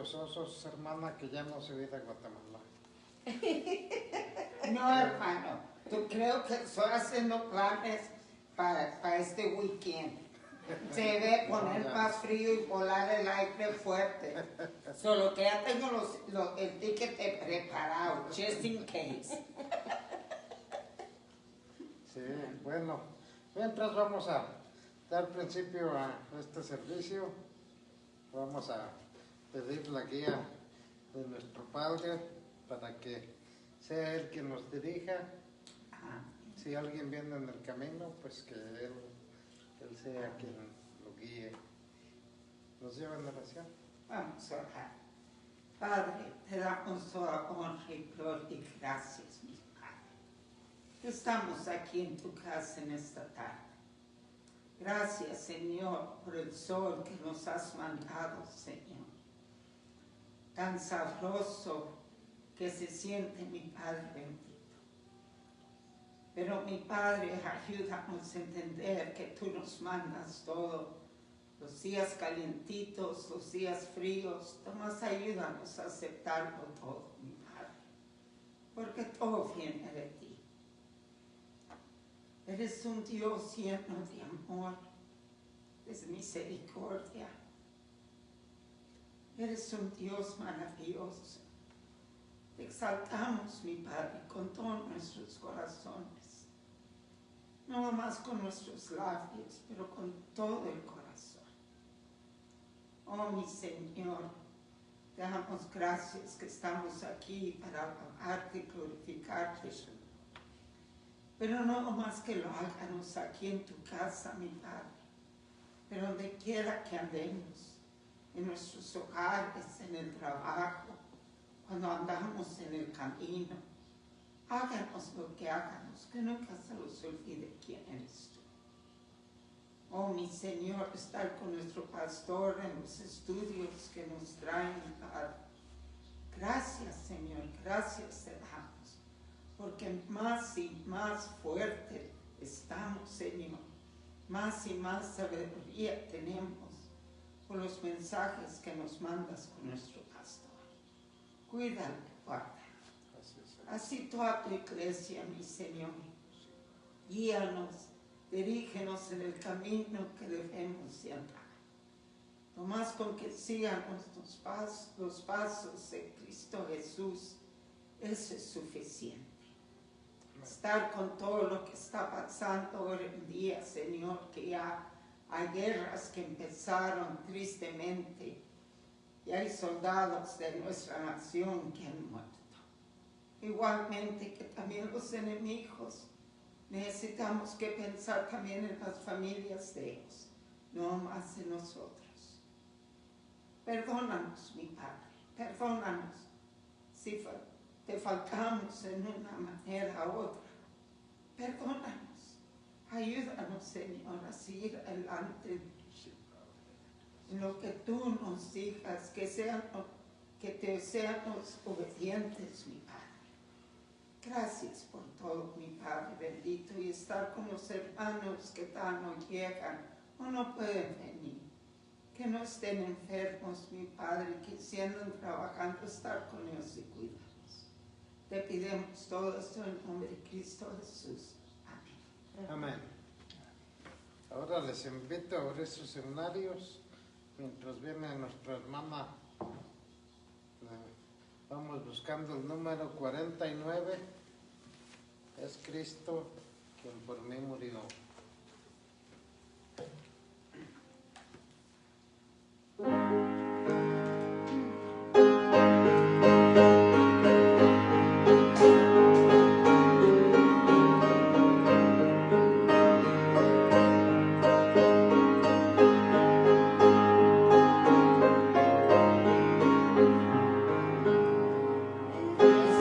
gozosos, hermana, que ya no se viene a Guatemala. No, hermano, yo creo que estoy haciendo planes para este weekend. Se debe poner más frío y volar el aire fuerte. Solo que ya tengo el ticket preparado, just in case. Sí, bueno, mientras vamos a dar principio a este servicio, vamos a pedir la guía de nuestro Padre para que sea Él quien nos dirija. Si alguien viene en el camino, pues que Él sea quien lo guíe. ¿Nos lleva en oración? Vamos a orar. Padre, te damos toda honra y gloria y gracias, mi Padre. Estamos aquí en tu casa en esta tarde. Gracias, Señor, por el sol que nos has mandado, Señor. Tan sabroso que se siente, mi Padre bendito. Pero, mi Padre, ayúdanos a entender que tú nos mandas todo. Los días calientitos, los días fríos, nomás ayúdanos a aceptarlo todo, mi Padre. Porque todo viene de ti. Eres un Dios lleno de amor, de misericordia. Eres un Dios maravilloso. Te exaltamos, mi Padre, con todos nuestros corazones. No más con nuestros labios, pero con todo el corazón. Oh, mi Señor, te damos gracias que estamos aquí para alabarte y glorificarte. Pero no más que lo hagamos aquí en tu casa, mi Padre, pero donde quiera que andemos, en nuestros hogares, en el trabajo, cuando andamos en el camino, háganos lo que háganos, que nunca se nos olvide quién eres tú. Oh, mi Señor, estar con nuestro pastor en los estudios que nos traen, mi Padre. Gracias, Señor, gracias te damos. Porque más y más fuerte estamos, Señor. Más y más sabiduría tenemos por los mensajes que nos mandas con nuestro pastor. Cuídalo, guarda. Así toda tu iglesia, mi Señor. Guíanos, dirígenos en el camino que debemos de andar. Nomás con que sigan los pasos de Cristo Jesús, eso es suficiente. Estar con todo lo que está pasando hoy en día, Señor, que ya hay guerras que empezaron tristemente y hay soldados de nuestra nación que han muerto. Igualmente que también los enemigos, necesitamos que pensar también en las familias de ellos, no más en nosotros. Perdónanos, mi Padre, perdónanos si te faltamos en una manera u otra. Perdónanos, ayúdanos, Señor, a seguir adelante en lo que tú nos digas, que te seamos obedientes, mi Padre. Gracias por todo, mi Padre bendito, y estar con los hermanos que tal no llegan o no pueden venir. Que no estén enfermos, mi Padre, que si andan trabajando, estar con ellos y cuidarlos. Te pidemos todo esto en nombre de Cristo Jesús. Amén. Amén. Ahora les invito a abrir sus seminarios mientras viene nuestra hermana. Vamos buscando el número 49. Es Cristo quien por mí murió.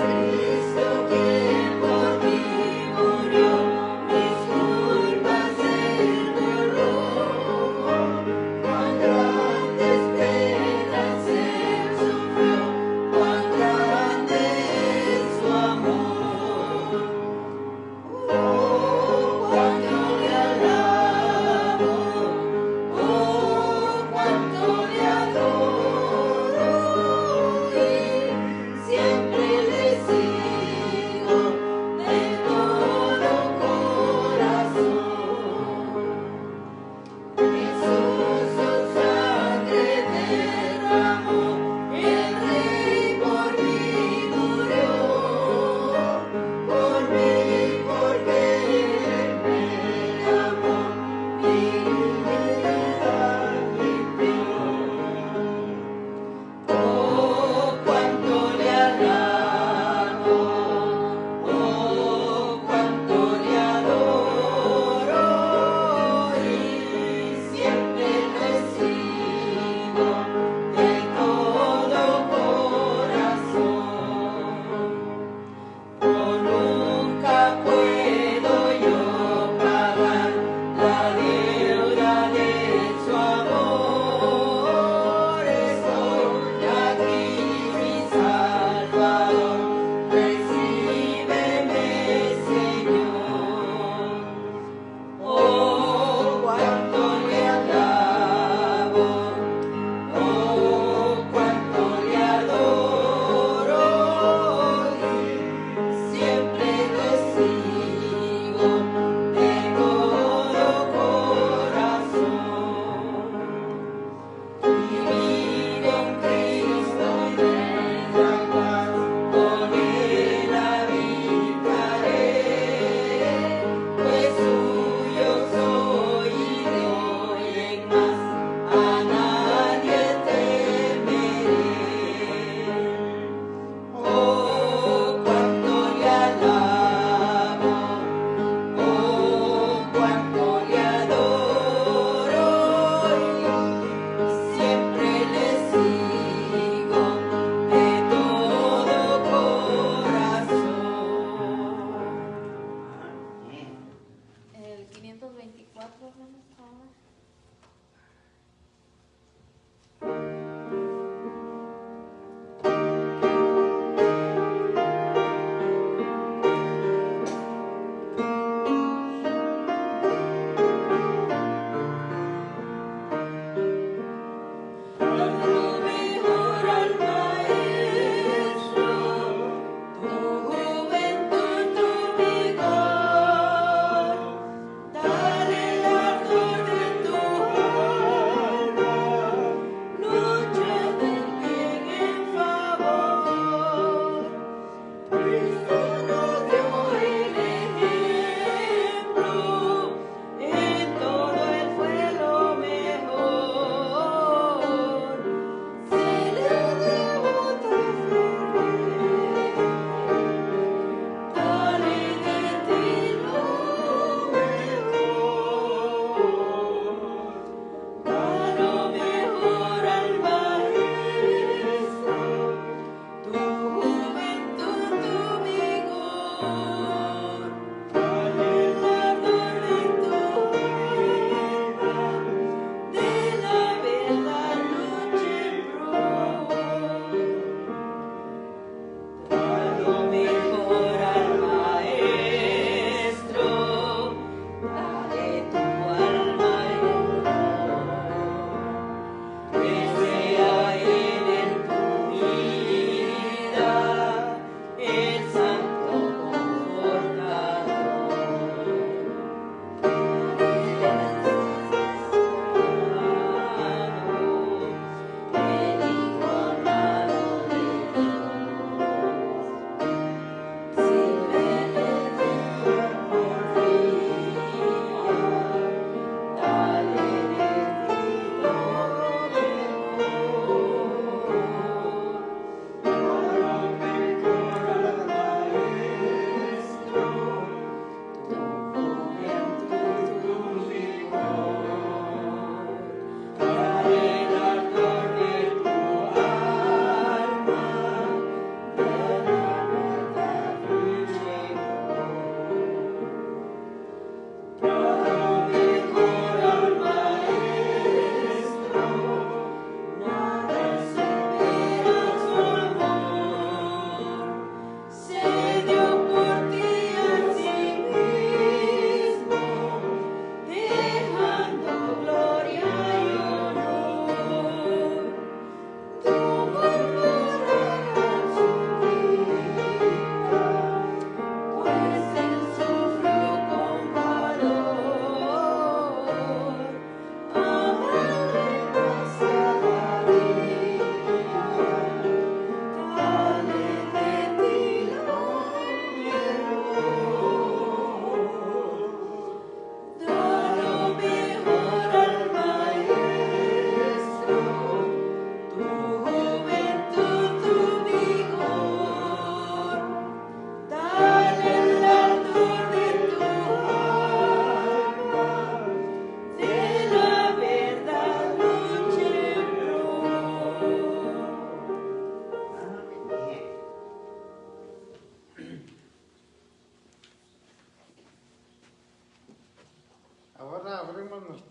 Cristo que por mí murió, mis culpas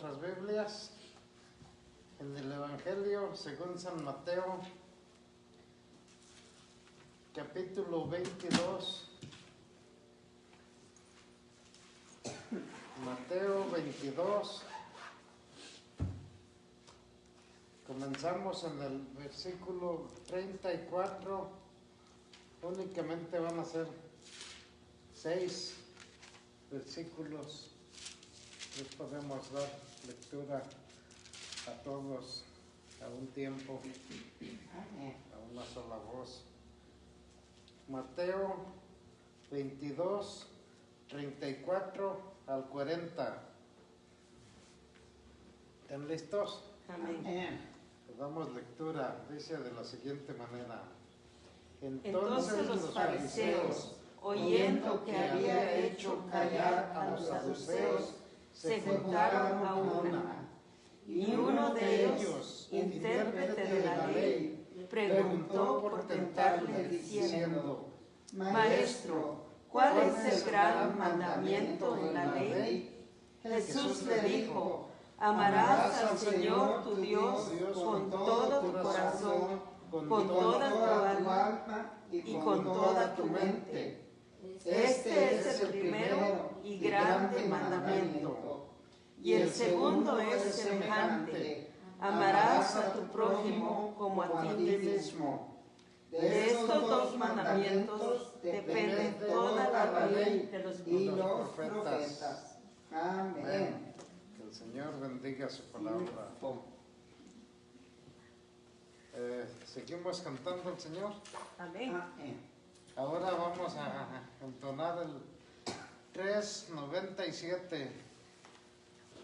nuestras Biblias en el Evangelio según San Mateo, capítulo 22. Mateo 22. Comenzamos en el versículo 34. Únicamente van a ser 6 versículos. Les podemos dar lectura a todos a un tiempo, a una sola voz. Mateo 22, 34 al 40. ¿Están listos? Amén. Les damos lectura. Dice de la siguiente manera. Entonces los fariseos, oyendo que había hecho callar a los saduceos, se juntaron a una. Y uno de ellos, intérprete de la ley, preguntó por tentarle diciendo: Maestro, ¿cuál es el gran mandamiento en la ley? Jesús le dijo: Amarás al Señor tu Dios con todo tu corazón, con toda tu alma y con toda tu mente. Este es el primero y grande mandamiento. Y el segundo es semejante: amarás a tu prójimo como a ti mismo. De estos dos mandamientos depende toda la ley y los profetas. profetas. Amén. Que el Señor bendiga su palabra. Seguimos cantando al Señor. Amén. Amén. Ahora vamos a entonar el 397,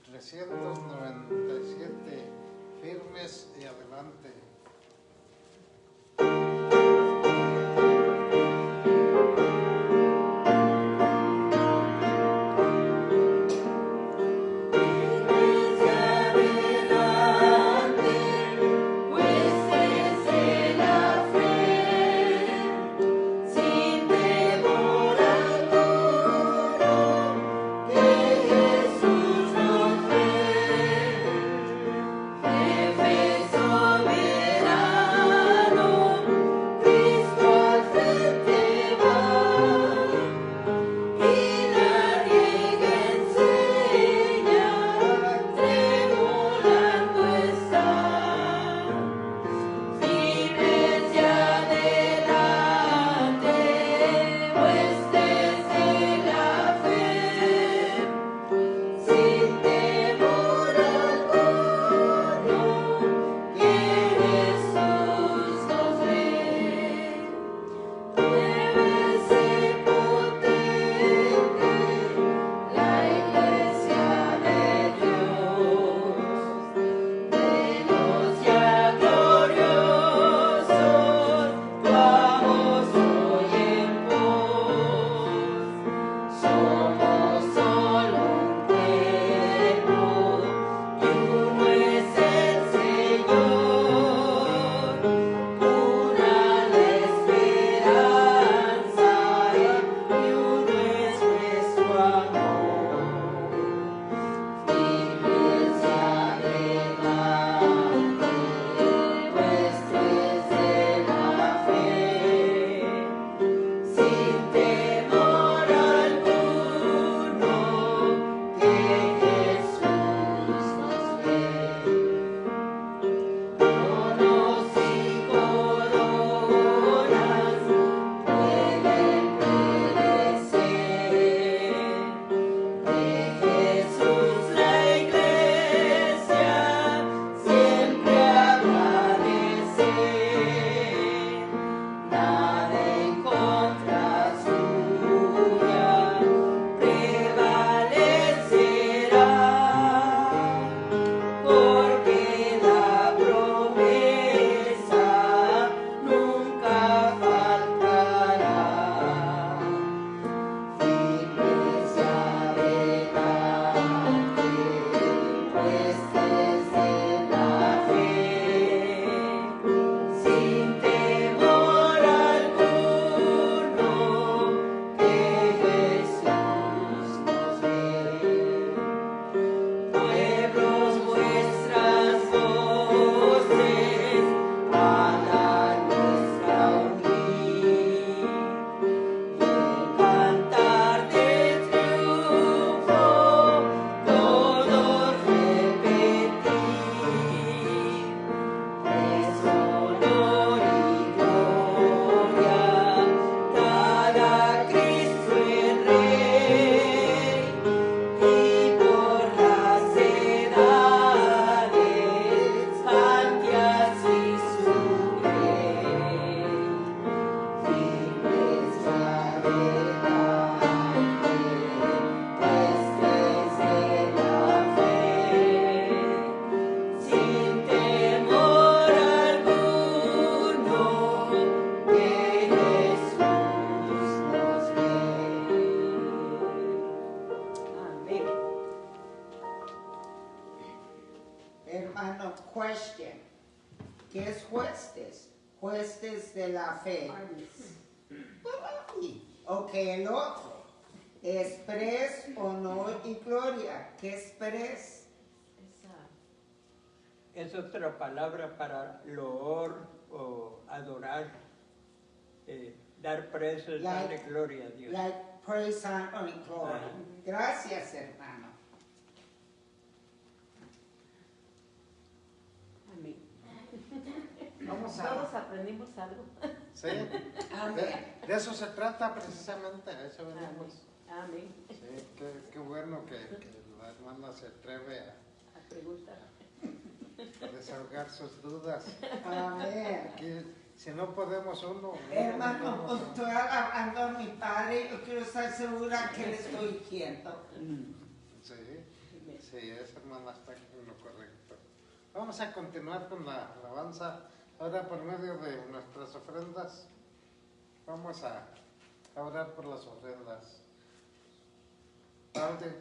397, firmes y adelante. Jesús nos ve. fe. Ok, el otro. Expres, honor y gloria. ¿Qué expres? Es otra palabra para loor o adorar, dar precio, darle gloria a Dios. Like praise and glory. Gracias, hermano. Amén. Todos aprendimos algo. Sí, de eso se trata precisamente, a eso venimos. Amén. Sí, qué bueno que la hermana se atreve a preguntar, a desahogar sus dudas. Amén. Aquí, si no podemos uno. Hermano, estoy hablando a mi padre, yo quiero estar segura que le estoy diciendo. Sí, esa hermana está en lo correcto. Vamos a continuar con la alabanza. Ahora por medio de nuestras ofrendas, vamos a orar por las ofrendas. Padre,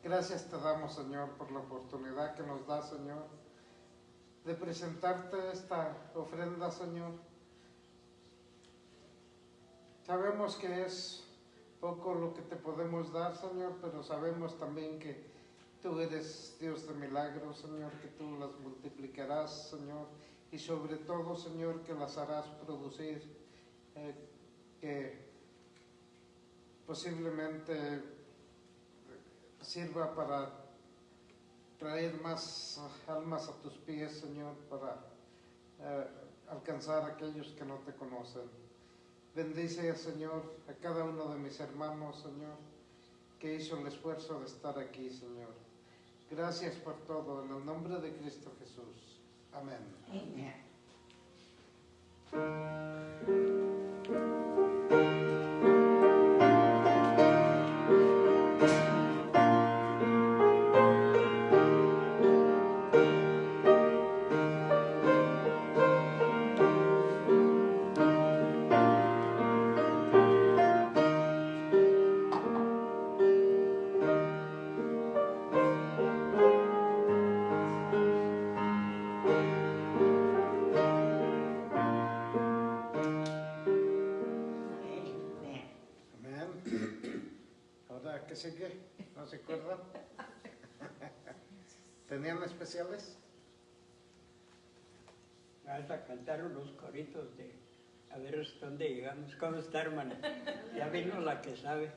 gracias te damos, Señor, por la oportunidad que nos da, Señor, de presentarte esta ofrenda, Señor. Sabemos que es poco lo que te podemos dar, Señor, pero sabemos también que tú eres Dios de milagros, Señor, que tú las multiplicarás, Señor, y sobre todo, Señor, que las harás producir, que posiblemente sirva para traer más almas a tus pies, Señor, para alcanzar a aquellos que no te conocen. Bendice, Señor, a cada uno de mis hermanos, Señor, que hizo el esfuerzo de estar aquí, Señor. Gracias por todo, en el nombre de Cristo Jesús. Amén. Amén. ¿Qué sigue? ¿No se acuerdan? ¿Tenían especiales? Vamos a cantar unos coritos de a ver hasta dónde llegamos. ¿Cómo está, hermana? Ya vino la que sabe.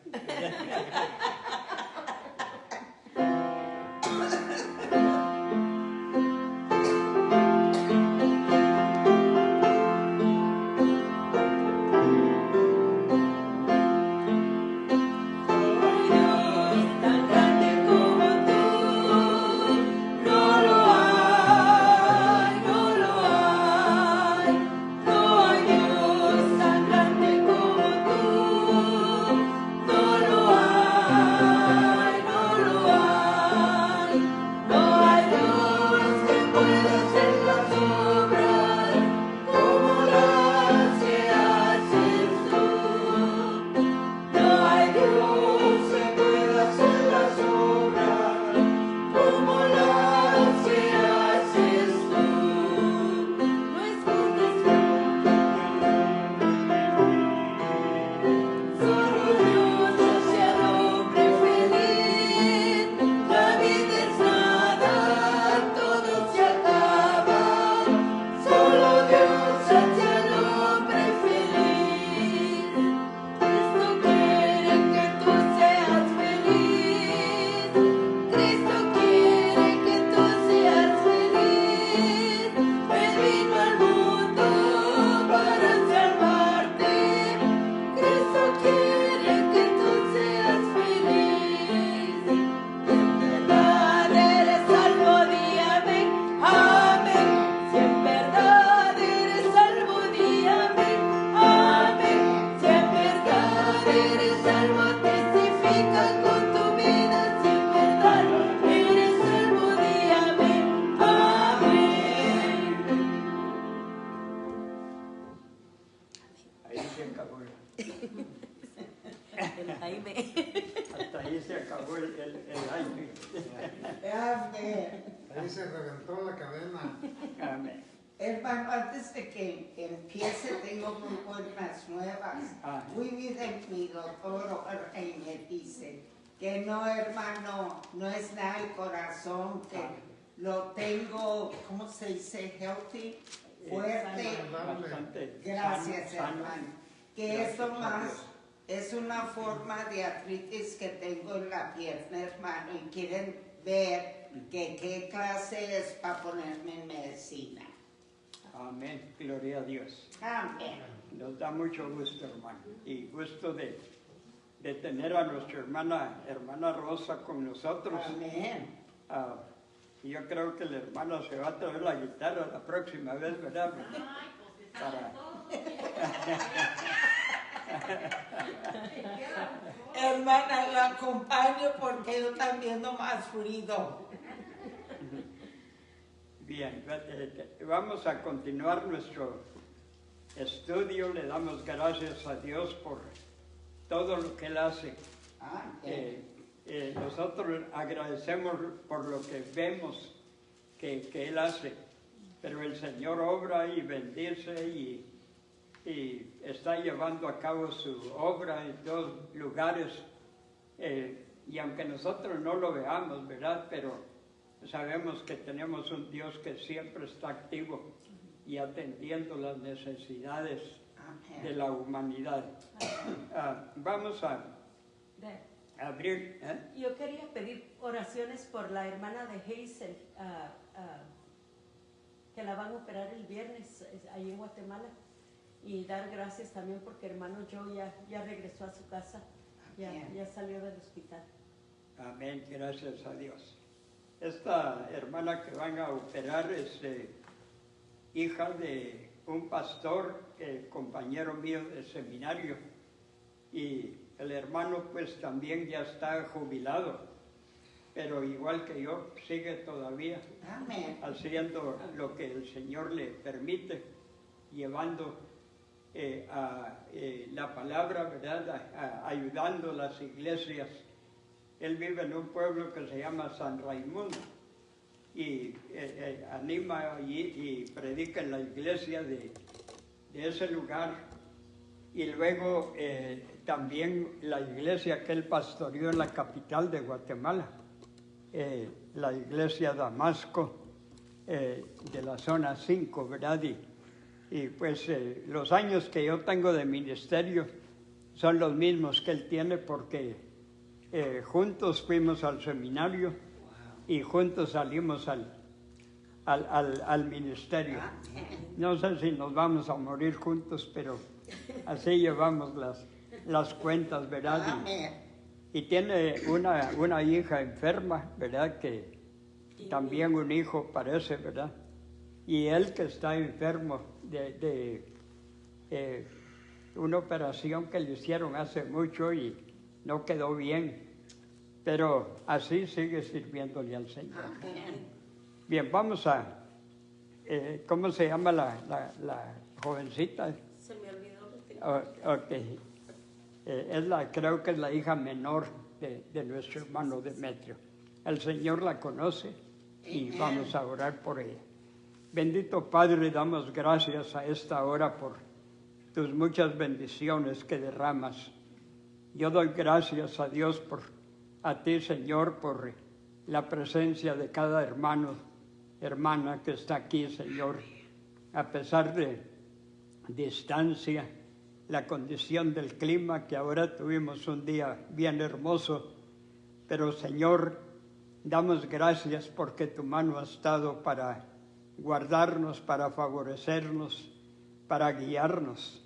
Hasta ahí se acabó el año. Ahí se reventó la cadena. Amén. Hermano, antes de que empiece, tengo muy buenas nuevas. Muy bien, mi doctor y me dice que no, hermano, no es nada el corazón, que lo tengo, ¿cómo se dice? Healthy, fuerte. Gracias, hermano. Que esto más es una forma de artritis que tengo en la pierna, hermano, y quieren ver que qué clase es para ponerme en medicina. Amén, gloria a Dios. Amén. Nos da mucho gusto, hermano, y gusto de tener a nuestra hermana Rosa con nosotros. Amén. Y yo creo que la hermana se va a traer la guitarra la próxima vez, ¿verdad? Hermana, la acompaño porque yo también no más ruido. Bien, vamos a continuar nuestro estudio. Le damos gracias a Dios por todo lo que Él hace. Nosotros agradecemos por lo que vemos que Él hace, pero el Señor obra y bendice y está llevando a cabo su obra en dos lugares, y aunque nosotros no lo veamos, ¿verdad? Pero sabemos que tenemos un Dios que siempre está activo y atendiendo las necesidades de la humanidad. Vamos a abrir. Yo quería pedir oraciones por la hermana de Hazel, que la van a operar el viernes ahí en Guatemala, y dar gracias también porque hermano Joe ya regresó a su casa, ya salió del hospital. Amén, gracias a Dios. Esta hermana que van a operar es hija de un pastor, compañero mío de seminario, y el hermano pues también ya está jubilado, pero igual que yo sigue todavía haciendo lo que el Señor le permite, llevando la palabra, ¿verdad? Ayudando las iglesias. Él vive en un pueblo que se llama San Raimundo y anima y predica en la iglesia de ese lugar, y luego también la iglesia que él pastoreó en la capital de Guatemala, la iglesia Damasco de la zona 5, ¿verdad? Y pues los años que yo tengo de ministerio son los mismos que él tiene, porque juntos fuimos al seminario y juntos salimos al ministerio. No sé si nos vamos a morir juntos, pero así llevamos las cuentas, ¿verdad? Y tiene una hija enferma, ¿verdad? Que también un hijo parece, ¿verdad? Y él que está enfermo de una operación que le hicieron hace mucho y no quedó bien, pero así sigue sirviéndole al Señor. Bien, vamos a, ¿cómo se llama la jovencita? Se me olvidó. Ok. Creo que es la hija menor de nuestro hermano Demetrio. El Señor la conoce y vamos a orar por ella. Bendito Padre, damos gracias a esta hora por tus muchas bendiciones que derramas. Yo doy gracias a Dios a ti, Señor, por la presencia de cada hermano, hermana que está aquí, Señor. A pesar de distancia, la condición del clima, que ahora tuvimos un día bien hermoso, pero Señor, damos gracias porque tu mano ha estado para guardarnos, para favorecernos, para guiarnos.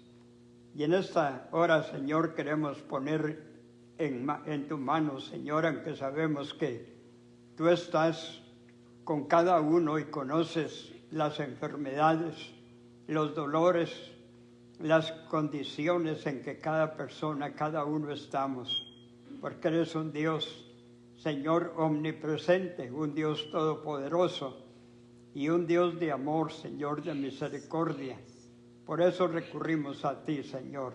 Y en esta hora, Señor, queremos poner en tu mano, Señor, aunque sabemos que tú estás con cada uno y conoces las enfermedades, los dolores, las condiciones en que cada persona, cada uno estamos, porque eres un Dios, Señor, omnipresente, un Dios todopoderoso y un Dios de amor, Señor, de misericordia. Por eso recurrimos a ti, Señor.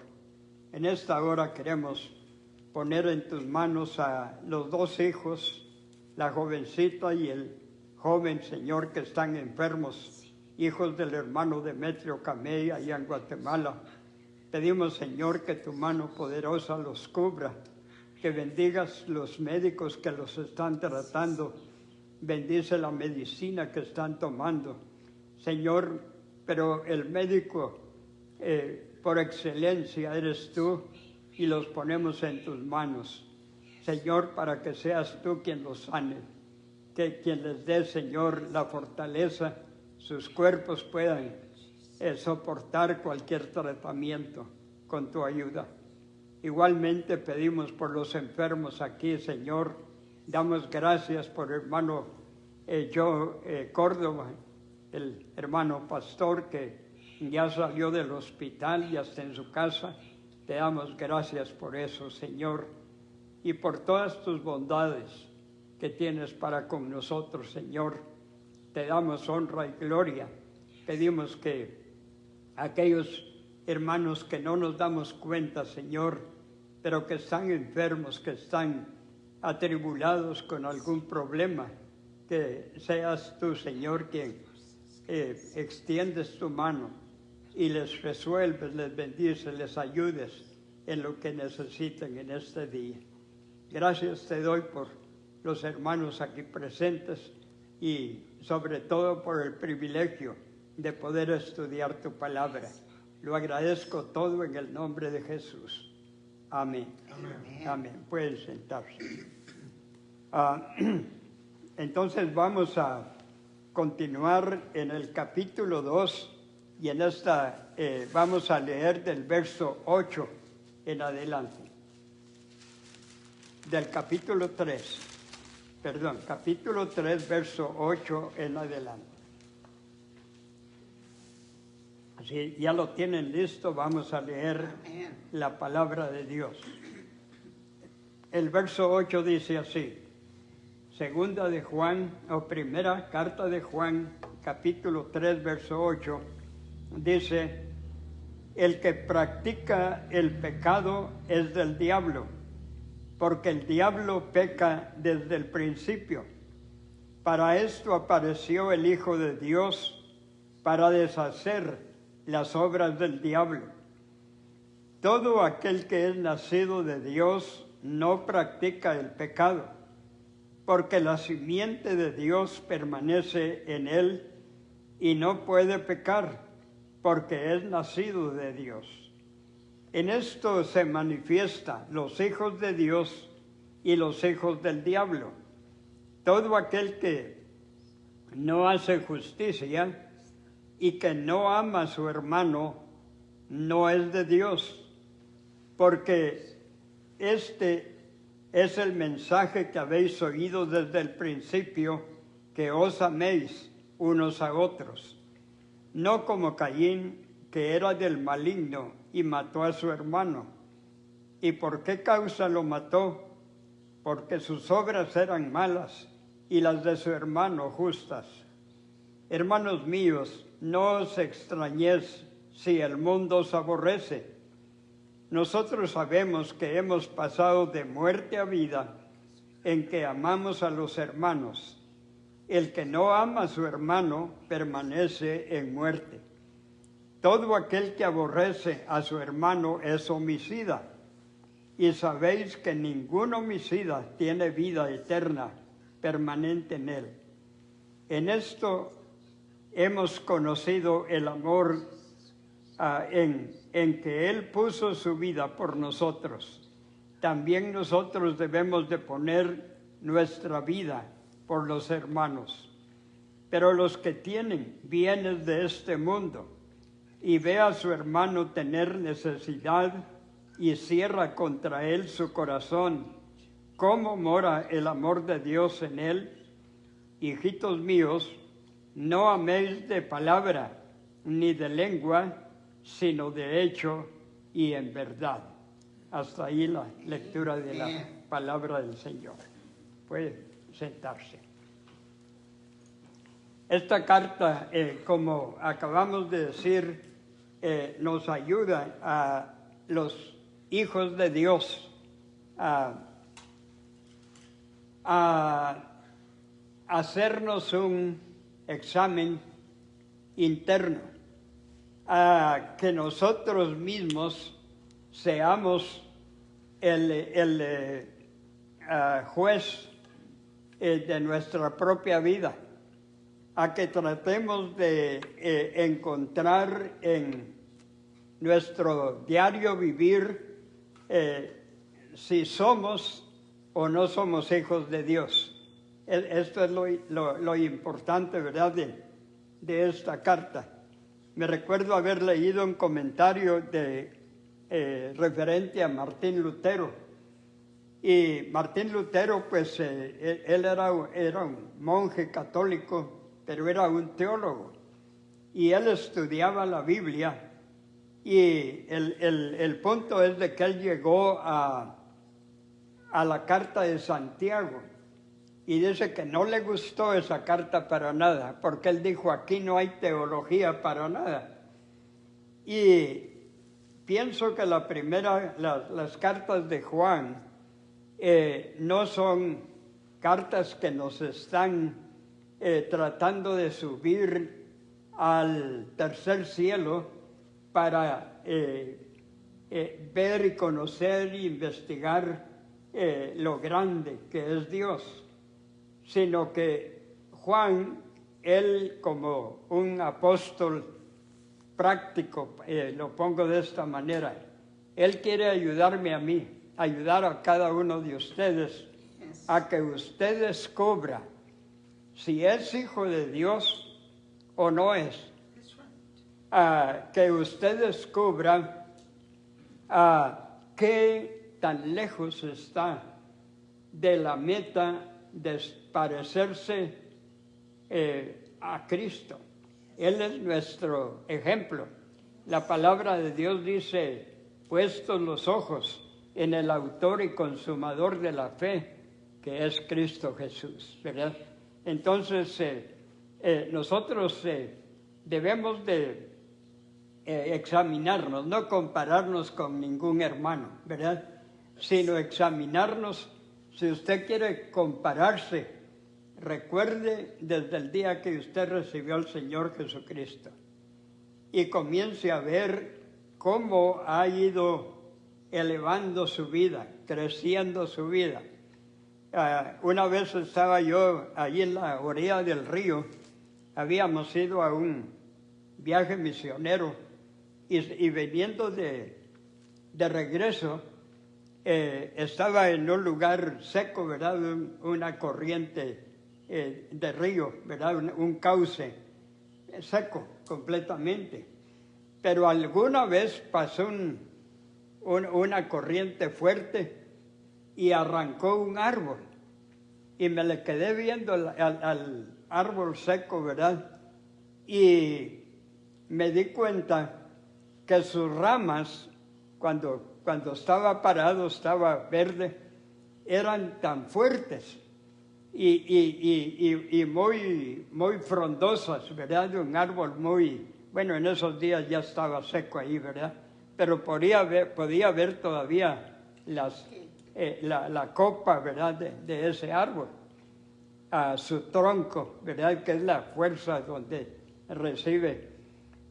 En esta hora queremos poner en tus manos a los dos hijos, la jovencita y el joven, Señor, que están enfermos hijos del hermano Demetrio Camey, allá en Guatemala. Pedimos, Señor, que tu mano poderosa los cubra, que bendigas los médicos que los están tratando, bendice la medicina que están tomando. Señor, pero el médico por excelencia eres tú y los ponemos en tus manos. Señor, para que seas tú quien los sane, que quien les dé, Señor, la fortaleza, sus cuerpos puedan soportar cualquier tratamiento con tu ayuda. Igualmente pedimos por los enfermos aquí, Señor. Damos gracias por el hermano Córdoba, el hermano pastor que ya salió del hospital y está en su casa. Te damos gracias por eso, Señor, y por todas tus bondades que tienes para con nosotros, Señor. Te damos honra y gloria. Pedimos que aquellos hermanos que no nos damos cuenta, Señor, pero que están enfermos, que están atribulados con algún problema, que seas tú, Señor, quien extiendes tu mano y les resuelves, les bendices, les ayudes en lo que necesiten en este día. Gracias te doy por los hermanos aquí presentes y sobre todo por el privilegio de poder estudiar tu palabra. Lo agradezco todo en el nombre de Jesús. Amén. Amén. Amén. Pueden sentarse. Entonces vamos a continuar en el capítulo 2 y en esta vamos a leer del verso 8 en adelante. Del capítulo 3, capítulo 3, verso 8 en adelante. Si ya lo tienen listo, vamos a leer la palabra de Dios. El verso 8 dice así: primera carta de Juan, capítulo 3, verso 8, dice: el que practica el pecado es del diablo, porque el diablo peca desde el principio. Para esto apareció el Hijo de Dios, para deshacer las obras del diablo. Todo aquel que es nacido de Dios no practica el pecado, porque la simiente de Dios permanece en él y no puede pecar, porque es nacido de Dios. En esto se manifiestan los hijos de Dios y los hijos del diablo. Todo aquel que no hace justicia y que no ama a su hermano no es de Dios, porque este es el mensaje que habéis oído desde el principio, que os améis unos a otros. No como Caín, que era del maligno y mató a su hermano. ¿Y por qué causa lo mató? Porque sus obras eran malas y las de su hermano justas. Hermanos míos, no os extrañéis si el mundo os aborrece. Nosotros sabemos que hemos pasado de muerte a vida en que amamos a los hermanos. El que no ama a su hermano permanece en muerte. Todo aquel que aborrece a su hermano es homicida, y sabéis que ningún homicida tiene vida eterna permanente en él. En esto hemos conocido el amor en que Él puso su vida por nosotros. También nosotros debemos de poner nuestra vida por los hermanos. Pero los que tienen bienes de este mundo y ve a su hermano tener necesidad y cierra contra él su corazón, ¿cómo mora el amor de Dios en él? Hijitos míos, no améis de palabra ni de lengua, sino de hecho y en verdad. Hasta ahí la lectura de la palabra del Señor. Puede sentarse. Esta carta, como acabamos de decir, nos ayuda a los hijos de Dios a hacernos un examen interno, a que nosotros mismos seamos el juez de nuestra propia vida, a que tratemos de encontrar en nuestro diario vivir si somos o no somos hijos de Dios. Esto es lo importante, ¿verdad?, de esta carta. Me recuerdo haber leído un comentario referente a Martín Lutero. Y Martín Lutero, pues, él era un monje católico, pero era un teólogo. Y él estudiaba la Biblia. Y el punto es de que él llegó a la carta de Santiago. Y dice que no le gustó esa carta para nada, porque él dijo, aquí no hay teología para nada. Y pienso que las cartas de Juan no son cartas que nos están tratando de subir al tercer cielo para ver y conocer e investigar lo grande que es Dios, sino que Juan, él como un apóstol práctico, lo pongo de esta manera, él quiere ayudarme a mí, ayudar a cada uno de ustedes a que usted descubra si es hijo de Dios o no es. Que usted descubra qué tan lejos está de la meta de parecerse a Cristo. Él es nuestro ejemplo. La palabra de Dios dice, puestos los ojos en el autor y consumador de la fe, que es Cristo Jesús, ¿verdad? Entonces, nosotros debemos de examinarnos, no compararnos con ningún hermano, ¿verdad? Sino examinarnos. Si usted quiere compararse, recuerde desde el día que usted recibió al Señor Jesucristo y comience a ver cómo ha ido elevando su vida, creciendo su vida. Una vez estaba yo allí en la orilla del río, habíamos ido a un viaje misionero y viniendo de regreso, estaba en un lugar seco, ¿verdad? Una corriente de río, ¿verdad? Un cauce seco completamente. Pero alguna vez pasó una corriente fuerte y arrancó un árbol. Y me le quedé viendo al árbol seco, ¿verdad? Y me di cuenta que sus ramas, cuando estaba parado, estaba verde, eran tan fuertes y muy frondosas, ¿verdad? Un árbol bueno, en esos días ya estaba seco ahí, ¿verdad? Pero podía ver todavía la copa, ¿verdad? De ese árbol, a su tronco, ¿verdad? Que es la fuerza donde recibe.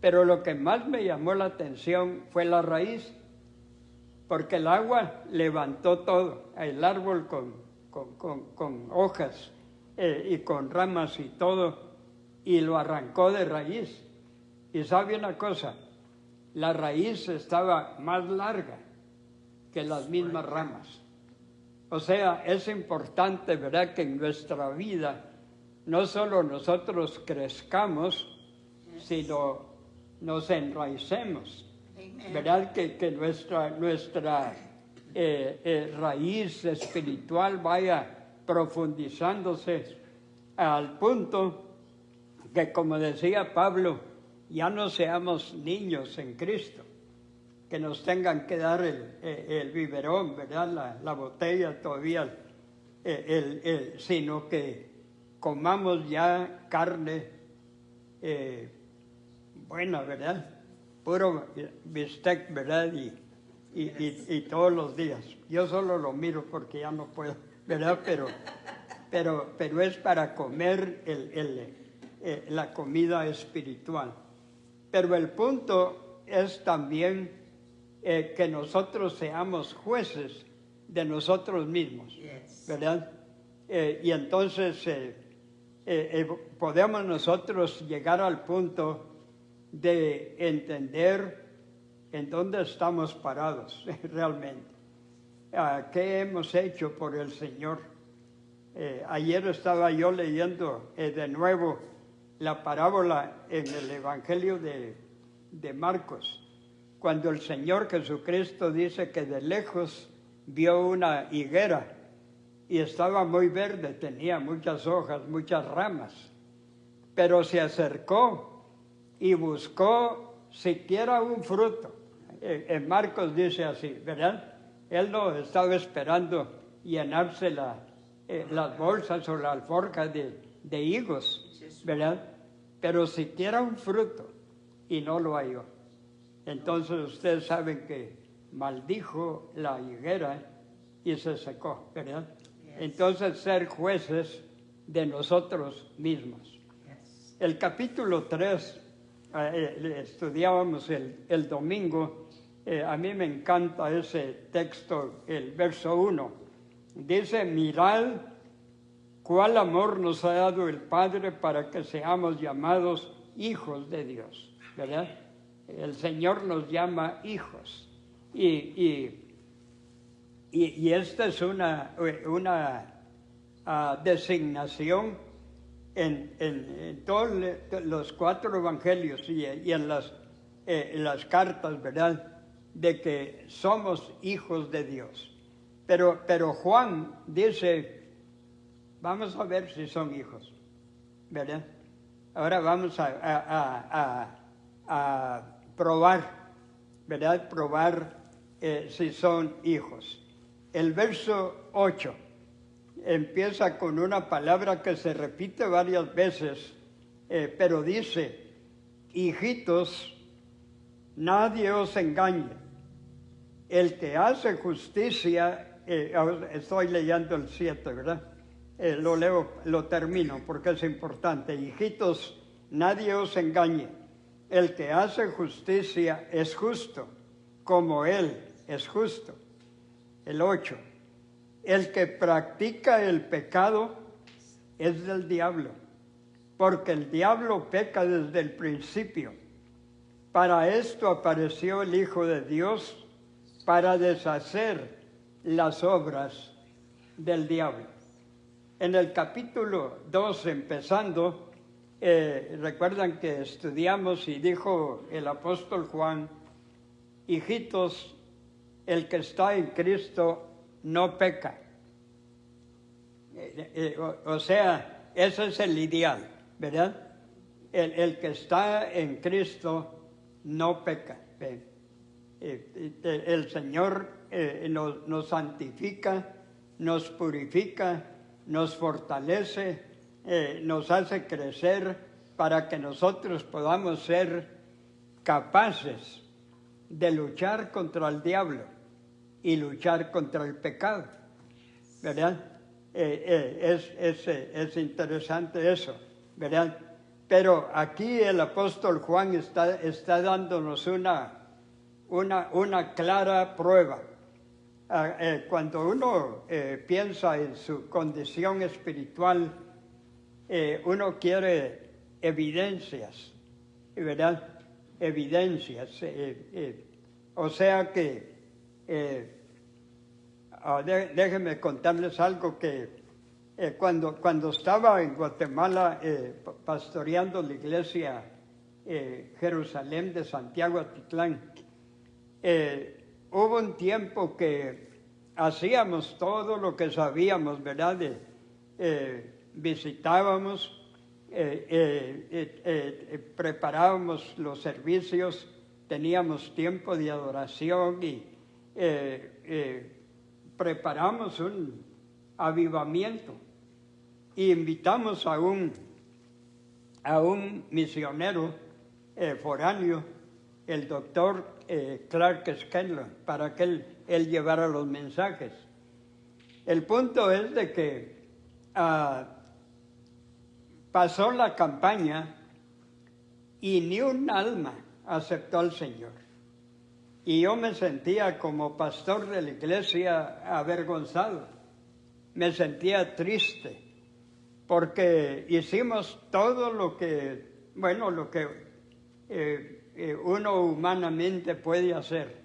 Pero lo que más me llamó la atención fue la raíz, porque el agua levantó todo, el árbol con hojas y con ramas y todo, y lo arrancó de raíz. Y sabe una cosa, la raíz estaba más larga que las mismas ramas. O sea, es importante, ¿verdad?, que en nuestra vida no solo nosotros crezcamos, sino nos enraicemos. ¿Verdad? Que nuestra raíz espiritual vaya profundizándose al punto que, como decía Pablo, ya no seamos niños en Cristo, que nos tengan que dar el biberón, ¿verdad? La botella todavía, sino que comamos ya carne buena, ¿verdad? Puro bistec, ¿verdad? Y todos los días. Yo solo lo miro porque ya no puedo, ¿verdad? Pero es para comer la comida espiritual. Pero el punto es también que nosotros seamos jueces de nosotros mismos, Yes. ¿verdad? Y entonces podemos nosotros llegar al punto de entender en dónde estamos parados realmente. ¿Qué hemos hecho por el Señor? Ayer estaba yo leyendo de nuevo la parábola en el Evangelio de Marcos, cuando el Señor Jesucristo dice que de lejos vio una higuera y estaba muy verde, tenía muchas hojas, muchas ramas, pero se acercó y buscó siquiera un fruto. En Marcos dice así, ¿verdad? Él no estaba esperando llenarse las bolsas o la alforja de higos, ¿verdad? Pero siquiera un fruto, y no lo halló. Entonces ustedes saben que maldijo la higuera y se secó, ¿verdad? Entonces ser jueces de nosotros mismos. Yes. El capítulo 3, estudiábamos el domingo, a mí me encanta ese texto, el verso 1. Dice, mirad cuál amor nos ha dado el Padre para que seamos llamados hijos de Dios, ¿verdad? El Señor nos llama hijos. Y esta es una designación en todos los 4 evangelios y en las cartas, ¿verdad? De que somos hijos de Dios. Pero Juan dice, vamos a ver si son hijos, ¿verdad? Ahora vamos a probar, ¿verdad? Probar si son hijos. El verso 8 empieza con una palabra que se repite varias veces, pero dice, hijitos, nadie os engañe. El que hace justicia, estoy leyendo el 7, ¿verdad? Lo termino porque es importante. Hijitos, nadie os engañe. El que hace justicia es justo, como Él es justo. El 8. El que practica el pecado es del diablo, porque el diablo peca desde el principio. Para esto apareció el Hijo de Dios, para deshacer las obras del diablo. En el capítulo 2, empezando, recuerdan que estudiamos y dijo el apóstol Juan, hijitos, el que está en Cristo no peca. O sea, ese es el ideal, ¿verdad? El que está en Cristo no peca. El Señor nos santifica, nos purifica, nos fortalece, nos hace crecer para que nosotros podamos ser capaces de luchar contra el diablo y luchar contra el pecado, ¿verdad? Es interesante eso, ¿verdad? Pero aquí el apóstol Juan está dándonos una clara prueba. Cuando uno piensa en su condición espiritual, uno quiere evidencias, ¿verdad? Evidencias. O sea que, déjenme contarles algo que cuando estaba en Guatemala pastoreando la iglesia Jerusalén de Santiago Atitlán, hubo un tiempo que hacíamos todo lo que sabíamos, ¿verdad? Visitábamos, preparábamos los servicios, teníamos tiempo de adoración y preparamos un avivamiento y invitamos a un misionero foráneo, el doctor Clark Scanlon, para que él llevara los mensajes. El punto es de que pasó la campaña y ni un alma aceptó al Señor. Y yo me sentía como pastor de la iglesia avergonzado. Me sentía triste porque hicimos todo lo que, bueno, lo que uno humanamente puede hacer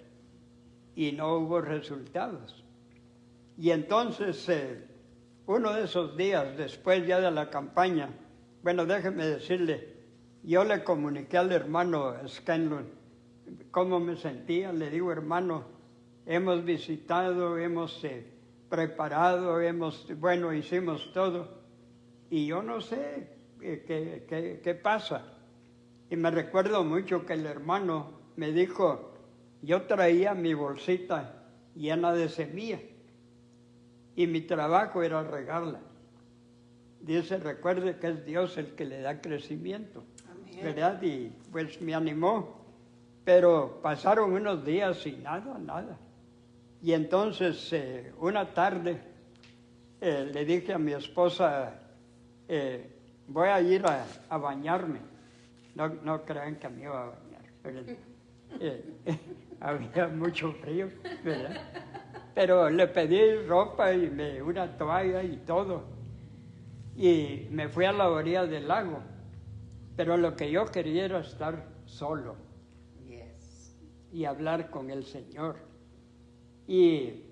y no hubo resultados. Y entonces, uno de esos días, después ya de la campaña, bueno, déjeme decirle, yo le comuniqué al hermano Scanlon cómo me sentía. Le digo, hermano, hemos visitado, hemos preparado, bueno, hicimos todo, y yo no sé qué pasa. Y me recuerdo mucho que el hermano me dijo, yo traía mi bolsita llena de semilla, y mi trabajo era regarla. Dice, recuerde que es Dios el que le da crecimiento. Amén. ¿Verdad? Y pues me animó, pero pasaron unos días y nada. Y entonces una tarde le dije a mi esposa, voy a ir a bañarme. No crean que me iba a bañar, ¿verdad? Había mucho frío, ¿verdad? Pero le pedí ropa y una toalla y todo. Y me fui a la orilla del lago. Pero lo que yo quería era estar solo. Yes. Y hablar con el Señor. Y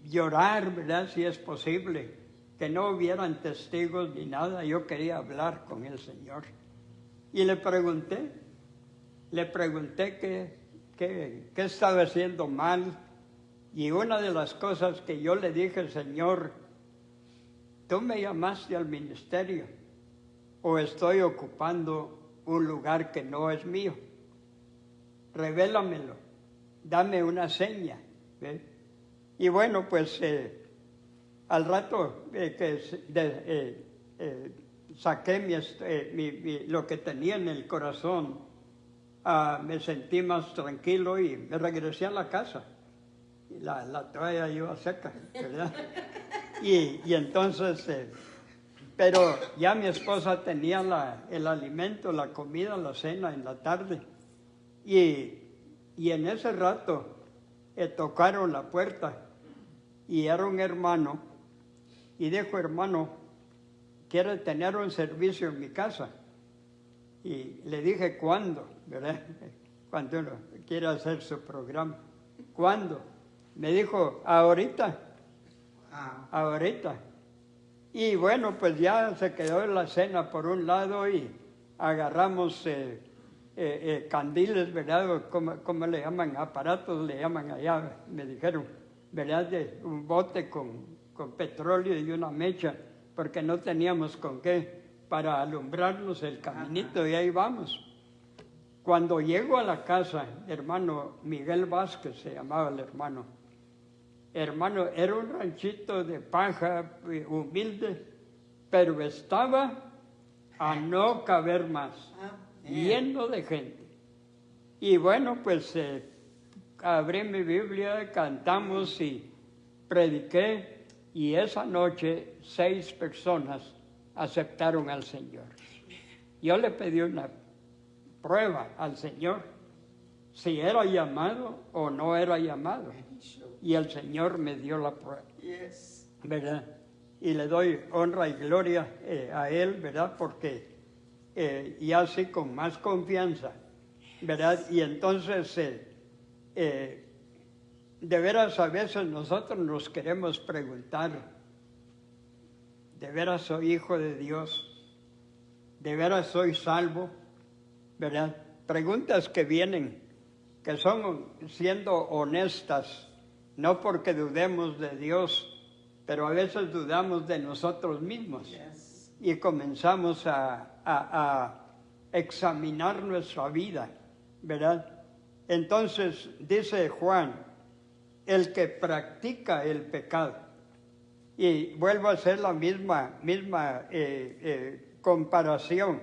llorar, ¿verdad? Si es posible. Que no hubieran testigos ni nada. Yo quería hablar con el Señor. Y le pregunté qué estaba haciendo mal. Y una de las cosas que yo le dije, Señor, tú me llamaste al ministerio o estoy ocupando un lugar que no es mío. Revélamelo, dame una seña. ¿Ve? Y bueno, pues al rato saqué lo que tenía en el corazón, me sentí más tranquilo y me regresé a la casa. Y la toalla iba seca, ¿verdad? Y entonces, pero ya mi esposa tenía el alimento, la comida, la cena en la tarde. Y en ese rato tocaron la puerta y era un hermano. Y dijo, hermano, ¿quiere tener un servicio en mi casa? Y le dije, ¿cuándo? ¿Verdad? Cuando uno quiere hacer su programa. ¿Cuándo? Me dijo, ahorita. Ahorita. Y bueno, pues ya se quedó la cena por un lado y agarramos candiles, ¿verdad? ¿Cómo le llaman? Aparatos le llaman allá, me dijeron, ¿verdad? De un bote con petróleo y una mecha, porque no teníamos con qué para alumbrarnos el caminito. Y ahí vamos. Cuando llego a la casa, hermano Miguel Vázquez se llamaba el hermano. Hermano, era un ranchito de paja humilde, pero estaba a no caber más, lleno de gente. Y bueno, pues abrí mi Biblia, cantamos y prediqué, y esa noche 6 personas aceptaron al Señor. Yo le pedí una prueba al Señor, si era llamado o no era llamado. Y el Señor me dio la prueba, ¿verdad? Y le doy honra y gloria a Él, ¿verdad? Porque y así con más confianza, ¿verdad? Y entonces, de veras a veces nosotros nos queremos preguntar, ¿de veras soy hijo de Dios? ¿De veras soy salvo? ¿Verdad? Preguntas que vienen, que son siendo honestas, no porque dudemos de Dios, pero a veces dudamos de nosotros mismos. Yes. Y comenzamos a examinar nuestra vida, ¿verdad? Entonces, dice Juan, el que practica el pecado, y vuelvo a hacer la misma comparación.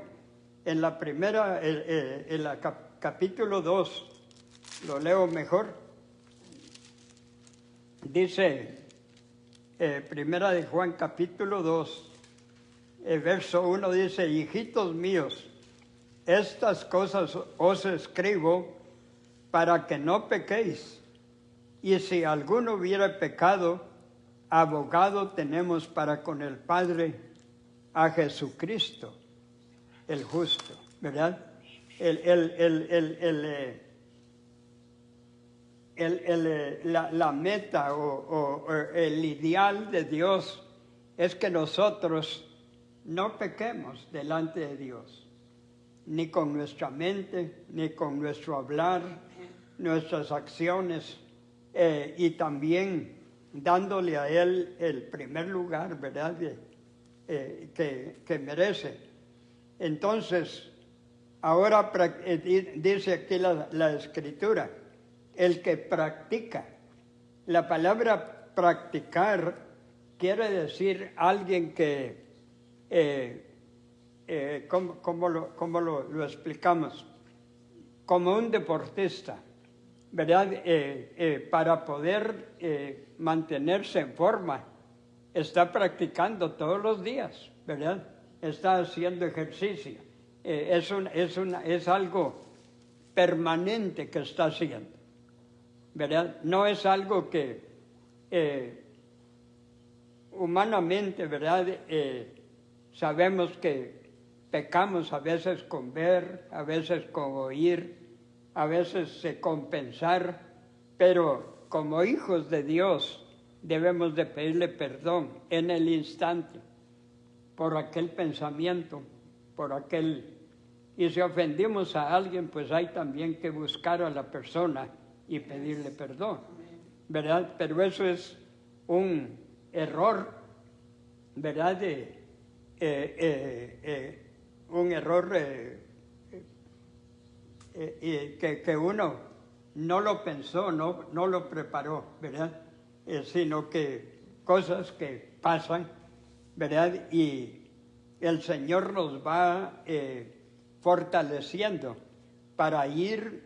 En la primera, en la capítulo 2, lo leo mejor. Dice, Primera de Juan capítulo 2, verso 1 dice: hijitos míos, estas cosas os escribo para que no pequéis. Y si alguno hubiera pecado, abogado tenemos para con el Padre, a Jesucristo, el justo, ¿verdad? La meta o el ideal de Dios es que nosotros no pequemos delante de Dios, ni con nuestra mente, ni con nuestro hablar, nuestras acciones, y también dándole a Él el primer lugar, ¿verdad?, que merece. Entonces, ahora dice aquí la Escritura, el que practica. La palabra practicar quiere decir alguien que, ¿cómo lo explicamos? Como un deportista, ¿verdad? Para poder mantenerse en forma, está practicando todos los días, ¿verdad? Está haciendo ejercicio. Es algo permanente que está haciendo, ¿verdad? No es algo que humanamente, ¿verdad? Sabemos que pecamos a veces con ver, a veces con oír, a veces con pensar, pero como hijos de Dios debemos de pedirle perdón en el instante por aquel pensamiento, por aquel... Y si ofendimos a alguien, pues hay también que buscar a la persona y pedirle perdón, ¿verdad? Pero eso es un error, ¿verdad? Un error que uno no lo pensó, no lo preparó, ¿verdad? Sino que cosas que pasan, ¿verdad? Y el Señor nos va fortaleciendo para ir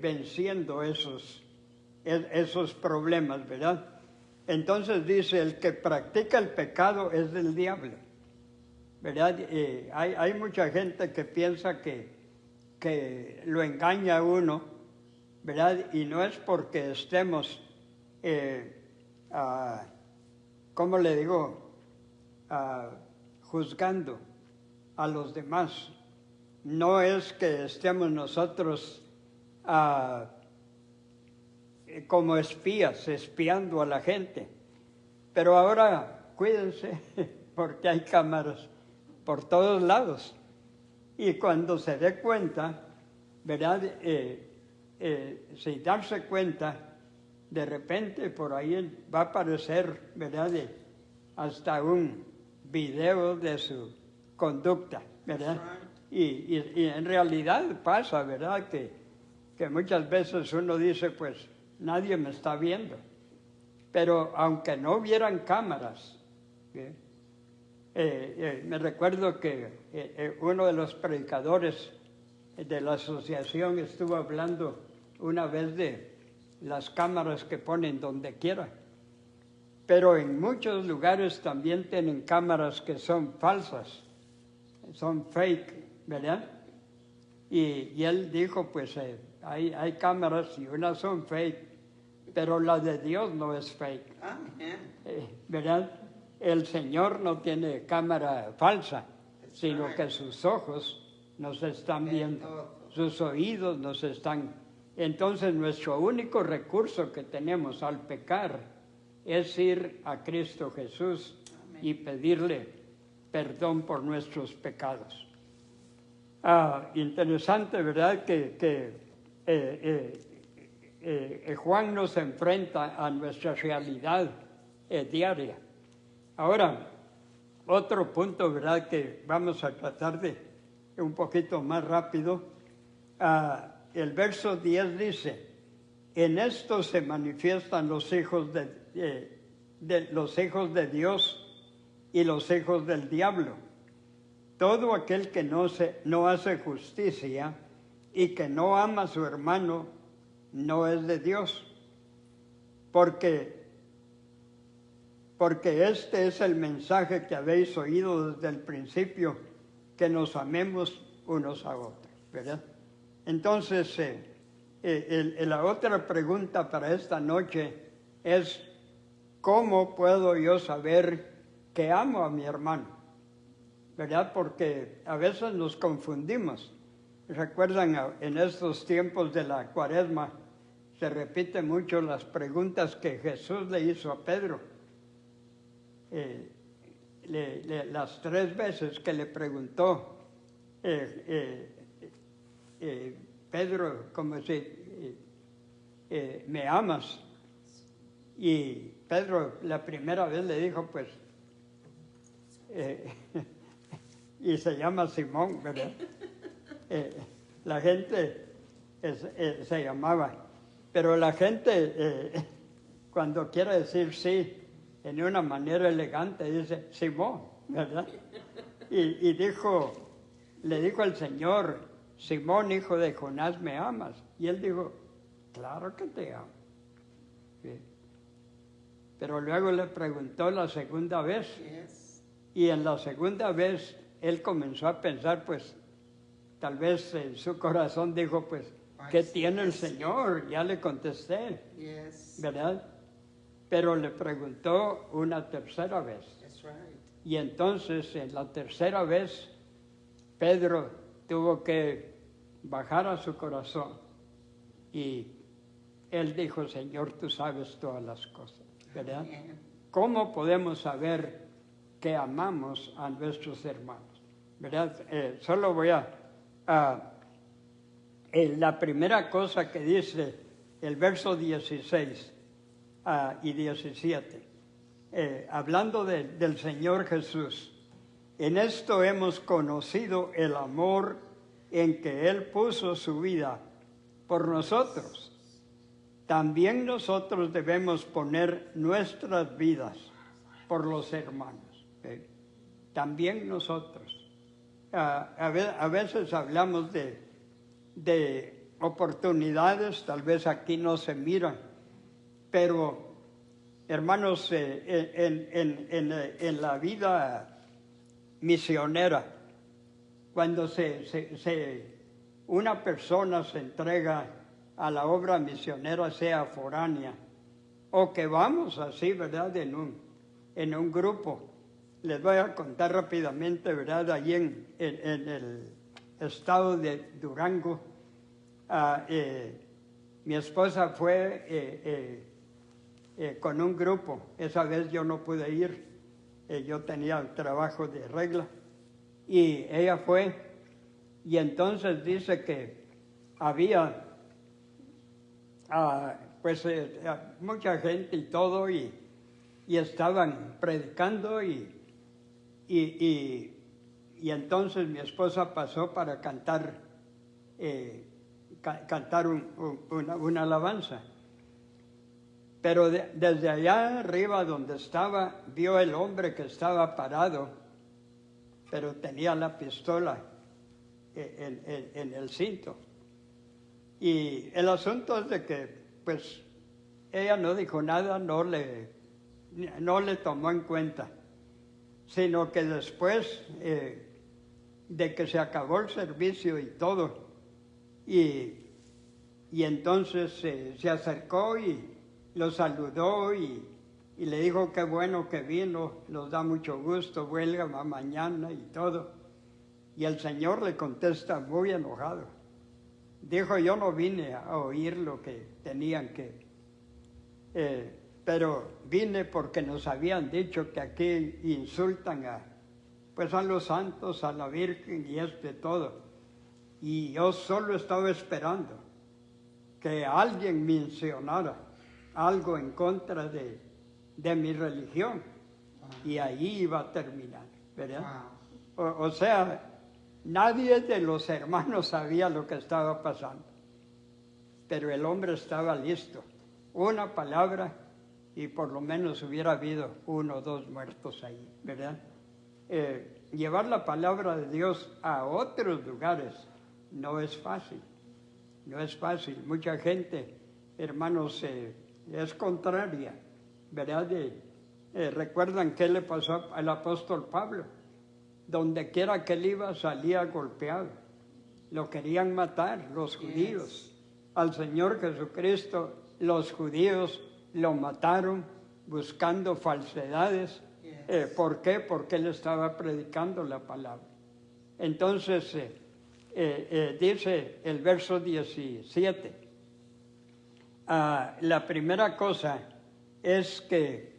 venciendo esos problemas, ¿verdad? Entonces dice, el que practica el pecado es del diablo, ¿verdad? Hay mucha gente que piensa que lo engaña a uno, ¿verdad? Y no es porque estemos, ¿cómo le digo?, juzgando a los demás. No es que estemos nosotros como espías, espiando a la gente. Pero ahora cuídense, porque hay cámaras por todos lados. Y cuando se dé cuenta, ¿verdad? Sin darse cuenta, de repente por ahí va a aparecer, ¿verdad? Hasta un video de su conducta, ¿verdad? Y en realidad pasa, ¿verdad? Que muchas veces uno dice, pues, nadie me está viendo. Pero aunque no hubieran cámaras, me recuerdo que uno de los predicadores de la asociación estuvo hablando una vez de las cámaras que ponen donde quiera. Pero en muchos lugares también tienen cámaras que son falsas, son fake, ¿verdad? Y él dijo, pues hay cámaras y unas son fake, pero la de Dios no es fake, ¿verdad? El Señor no tiene cámara falsa, sino que sus ojos nos están viendo, sus oídos nos están... Entonces nuestro único recurso que tenemos al pecar es ir a Cristo Jesús y pedirle perdón por nuestros pecados. Interesante, ¿verdad? Que Juan nos enfrenta a nuestra realidad diaria. Ahora, otro punto, ¿verdad?, que vamos a tratar de un poquito más rápido. El verso 10 dice, en esto se manifiestan los hijos los hijos de Dios y los hijos del diablo. Todo aquel que no hace justicia y que no ama a su hermano no es de Dios, porque porque este es el mensaje que habéis oído desde el principio, que nos amemos unos a otros, ¿verdad? Entonces, la otra pregunta para esta noche es, ¿cómo puedo yo saber que amo a mi hermano? ¿Verdad? Porque a veces nos confundimos. ¿Recuerdan en estos tiempos de la Cuaresma? Se repiten mucho las preguntas que Jesús le hizo a Pedro. Las 3 veces que le preguntó Pedro, como si ¿me amas? Y Pedro la primera vez le dijo, pues, y se llama Simón, ¿verdad? La gente se llamaba, pero la gente cuando quiere decir sí en una manera elegante dice Simón, ¿verdad? Y le dijo el Señor, Simón, hijo de Jonás, ¿me amas? Y él dijo, claro que te amo. ¿Sí? Pero luego le preguntó la segunda vez, y en la segunda vez él comenzó a pensar, pues, tal vez en su corazón dijo, pues, ¿qué tiene el Señor? Ya le contesté, ¿verdad? Pero le preguntó una tercera vez. Y entonces, en la tercera vez, Pedro tuvo que bajar a su corazón. Y él dijo, Señor, tú sabes todas las cosas, ¿verdad? ¿Cómo podemos saber que amamos a nuestros hermanos? ¿Verdad? Solo voy la primera cosa que dice el verso 16 y 17, hablando del Señor Jesús. En esto hemos conocido el amor en que Él puso su vida por nosotros. También nosotros debemos poner nuestras vidas por los hermanos. También nosotros. A veces hablamos de oportunidades, tal vez aquí no se miran, pero hermanos, en la vida misionera, cuando una persona se entrega a la obra misionera, sea foránea, o que vamos así, ¿verdad?, en un grupo. Les voy a contar rápidamente, ¿verdad?, allí en el estado de Durango, mi esposa fue con un grupo. Esa vez yo no pude ir, yo tenía el trabajo de regla, y ella fue, y entonces dice que había mucha gente y todo, y estaban predicando, y entonces mi esposa pasó para cantar una alabanza. Pero desde allá arriba donde estaba, vio el hombre que estaba parado, pero tenía la pistola en el cinto. Y el asunto es de que, pues, ella no dijo nada, no le tomó en cuenta, sino que después de que se acabó el servicio y todo, y entonces se acercó y lo saludó y le dijo qué bueno que vino, nos da mucho gusto, vuelva mañana y todo. Y el Señor le contesta muy enojado. Dijo, yo no vine a oír lo que tenían pero vine porque nos habían dicho que aquí insultan a los santos, a la Virgen y todo. Y yo solo estaba esperando que alguien mencionara algo en contra de mi religión, y ahí iba a terminar, ¿verdad? O sea, nadie de los hermanos sabía lo que estaba pasando, pero el hombre estaba listo. Una palabra y por lo menos hubiera habido 1 o 2 muertos ahí, ¿verdad? Llevar la palabra de Dios a otros lugares no es fácil, no es fácil. Mucha gente, hermanos, es contraria, ¿verdad?, ¿Recuerdan qué le pasó al apóstol Pablo? Donde quiera que él iba salía golpeado. Lo querían matar los judíos. Al Señor Jesucristo los judíos lo mataron buscando falsedades. ¿Por qué? Porque él estaba predicando la palabra. Entonces, dice el verso 17, la primera cosa es que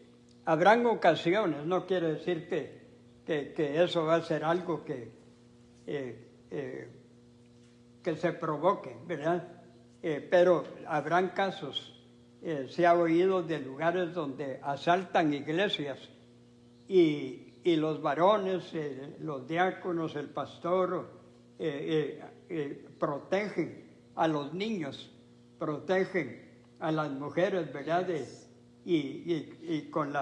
habrán ocasiones, no quiere decir que eso va a ser algo que se provoque, ¿verdad? Pero habrán casos, se ha oído de lugares donde asaltan iglesias y los varones, los diáconos, el pastor, protegen a los niños, protegen a las mujeres, ¿verdad? Y con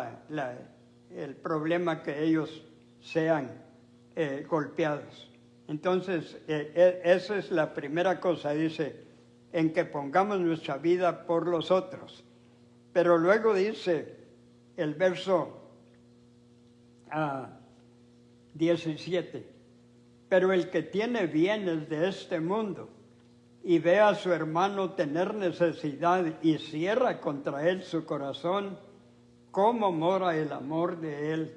el problema que ellos sean golpeados. Entonces, esa es la primera cosa, dice, en que pongamos nuestra vida por los otros. Pero luego dice el verso 17, pero el que tiene bienes de este mundo y ve a su hermano tener necesidad y cierra contra él su corazón, ¿cómo mora el amor de él,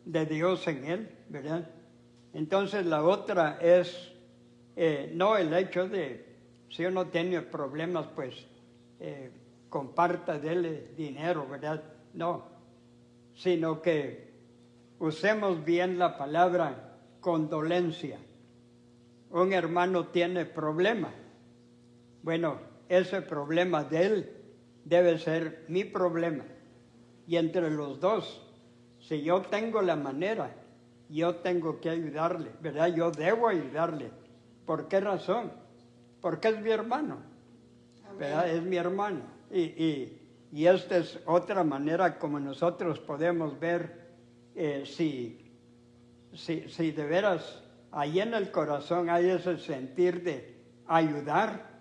de Dios en él? ¿Verdad? Entonces la otra es, no el hecho de, si uno tiene problemas, pues comparta, dele dinero, ¿verdad? No, sino que usemos bien la palabra condolencia. Un hermano tiene problema. Bueno, ese problema de él debe ser mi problema. Y entre los dos, si yo tengo la manera, yo tengo que ayudarle, ¿verdad? Yo debo ayudarle. ¿Por qué razón? Porque es mi hermano, ¿verdad? Es mi hermano. Y esta es otra manera como nosotros podemos ver si de veras ahí en el corazón hay ese sentir de ayudar,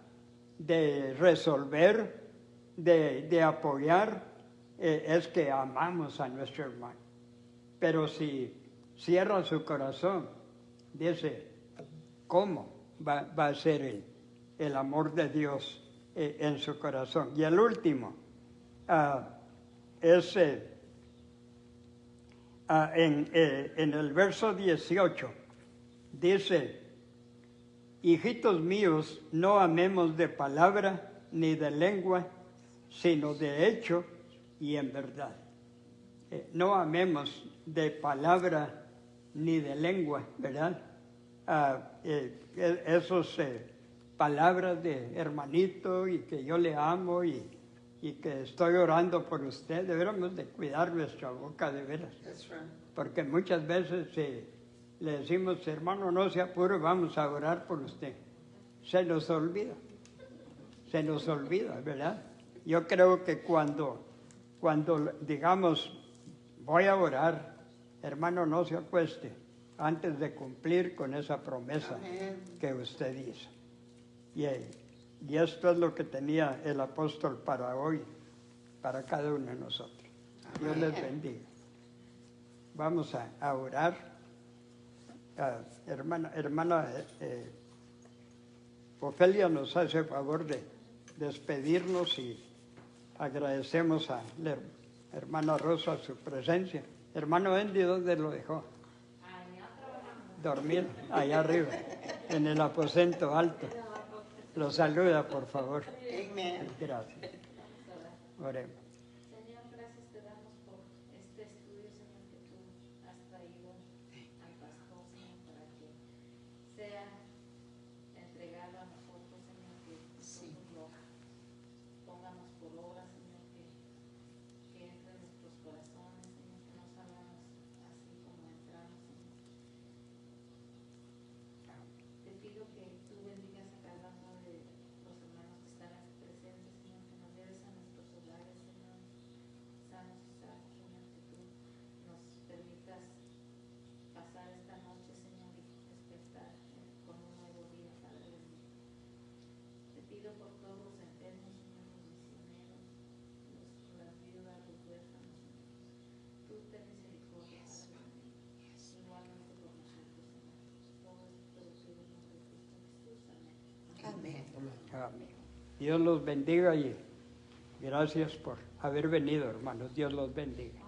de resolver, de apoyar, es que amamos a nuestro hermano. Pero si cierra su corazón, dice, ¿cómo va a ser el amor de Dios en su corazón? Y el último es en el verso 18, dice, hijitos míos, no amemos de palabra ni de lengua, sino de hecho y en verdad. No amemos de palabra ni de lengua, ¿verdad? Esos palabras de hermanito y que yo le amo y que estoy orando por usted, deberíamos de cuidar nuestra boca de veras. Porque muchas veces le decimos, hermano, no se apure, vamos a orar por usted. Se nos olvida, ¿verdad? Yo creo que cuando digamos, voy a orar, hermano, no se acueste antes de cumplir con esa promesa que usted hizo. Y esto es lo que tenía el apóstol para hoy, para cada uno de nosotros. Dios les bendiga. Vamos a orar. Hermana Ofelia nos hace el favor de despedirnos y agradecemos a la hermana Rosa su presencia. Hermano Andy, ¿dónde lo dejó? Dormir, allá arriba, en el aposento alto. Lo saluda, por favor. Gracias. Oremos. Señor, gracias te damos por este estudio, Señor, que tú has traído al pastor, Señor, para que sea entregado a nosotros, Señor, que nosotros lo pongamos por obra, Señor, que entre en nuestros corazones, Señor, que no salgamos así como entramos, Señor. Te pido que tú bendigas a cada uno de los hermanos que están aquí presentes, Señor, que nos lleves a nuestros hogares, Señor, sanos y salvos, Señor, que tú nos permitas pasar esta noche, Señor, y despertar con Amén. Amén. Dios los bendiga y gracias por haber venido, hermanos. Dios los bendiga.